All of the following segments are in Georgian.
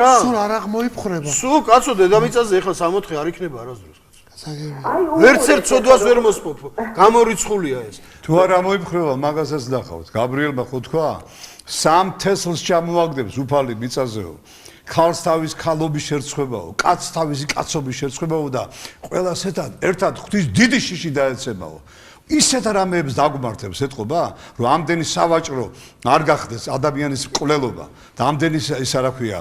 სულ არ აღმოიფხრება. სულ კაცო დედამიწაზე ეხლა 64 არ იქნება არასდროს კაცო. ვერცერთ ცოდვას ვერ მოსპობ. გამორიცხულია ეს. თუ არ ამოიფხრება მაგასაც ნახავთ. გაბრიელმა ხო თქვა 3 თესლს ჩამოაგდებს უფალი მიწაზეო. ქალს თავის ქალობის შერცხვებაო, კაცს თავისი კაცობის შერცხვებაო და ყველას ერთად ღვთის დიდი შიში დაეცემაო. ისეთ რამეებს დაგმართებს ეთყობა, რომ ამდენი სავაჭრო არ გახდეს ადამიანის მკვლელობა და ამდენი ის რა ქვია,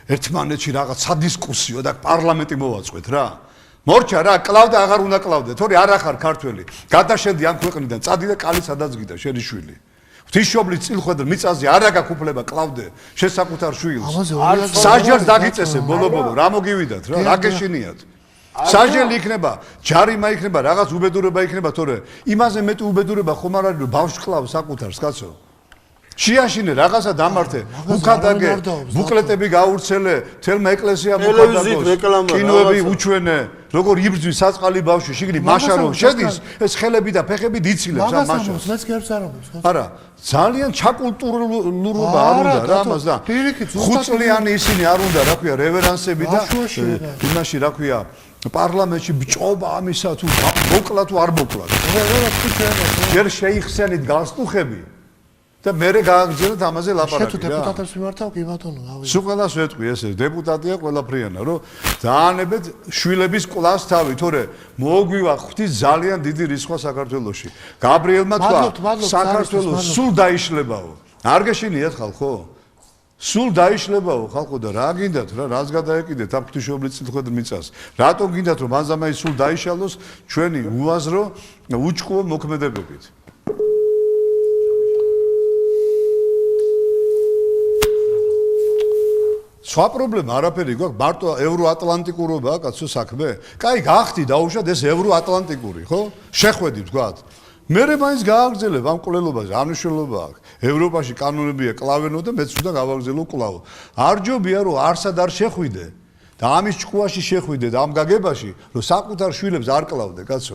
ერთმანეთში რაღაც სადისკუსიო და პარლამენტი მოვაწყვეთ რა. მორჩა რა, კლავდა აღარ უნდა კლავდე, თორე არ ახარ ქართველი. გადაშენდი ამ ქვეყნიდან, წადი და კალი სადაც გიდა შენი შვილი. ღვთისმშობლის წილხვედრ მიწაზე არ აგაქვს უფლება კლავდე შესაკუთარ შვილს. საჯელს დაგიწესე ბოლო-ბოლო, რა მოგივიდათ რა, რა გეშინიათ. საჯელი იქნება, ჯარიმა იქნება, რაღაც უბედურება იქნება, თორე იმაზე მეტი უბედურება ხომ არ არის, რომ ბავშვს კლავს საკუთარს, კაცო. შეაშინე რაღაცა დამართე, უკადაგე, ბუკლეტები გაურცელე, თელმა ეკლესიამ უკადაგოს, კინოები უჩვენე, როგორ იბრძვის საწყალი ბავშვი, შიგნით მაშარო შედის, ეს ხელები და ფეხები დიცილებს ამ მაშას. მეც გერს არ ამბობს. არა, ძალიან ჩაკულტურულობა არ უნდა რა ამას და 5 წლიანი ისინი არ უნდა, რა ქვია, რევერანსები და იმაში, რა ქვია, პარლამენტში ბჭობა ამისა თუ მოკლა თუ არ მოკლა. ჯერ შეიხსენით განსტუხები და მერე გააგრძელეთ ამაზე ლაპარაკი. შეთუ დეპუტატებს მიმართავ კი ბატონო, გავიგე. სულ ყველას ვეტყვი ესე, დეპუტატია ყველაფრიანა, რომ დაანებეთ შვილების კლას თავი, თორე მოგვივა ღვთის ძალიან დიდი რისხვა საქართველოში. გაბრიელმა თქვა, საქართველოს სულ დაიშლებაო. არ გეშინიათ ხალხო? სულ დაიშლებაო ხალხო და რა გინდათ რა, რას გადაეკიდეთ ამ ღვთისმშობლის წილხვედრ მიწას. რატომ გინდათ რომ მანზამაის სულ დაიშალოს ჩვენი უაზრო უჭკუო მოქმედებებით? სხვა პრობლემა არაფერი გვაქვს, მარტო ევროატლანტიკურობაა კაცო საქმე. კაი, გახდი დაუშვათ ეს ევროატლანტიკური, ხო? შეხვედი ვთქვათ. მერე მაინც გააგრძელებ ამ კვლელობაზე, არ მნიშვნელობა აქვს. ევროპაში კანონებია კლავენო და მეც უნდა გავაგრძელო კლავო. არ ჯობია რომ არსად არ შეხვიდე და ამის ჭკუაში შეხვიდე და ამ გაგებაში რომ საკუთარ შვილებს არ კლავდე, კაცო.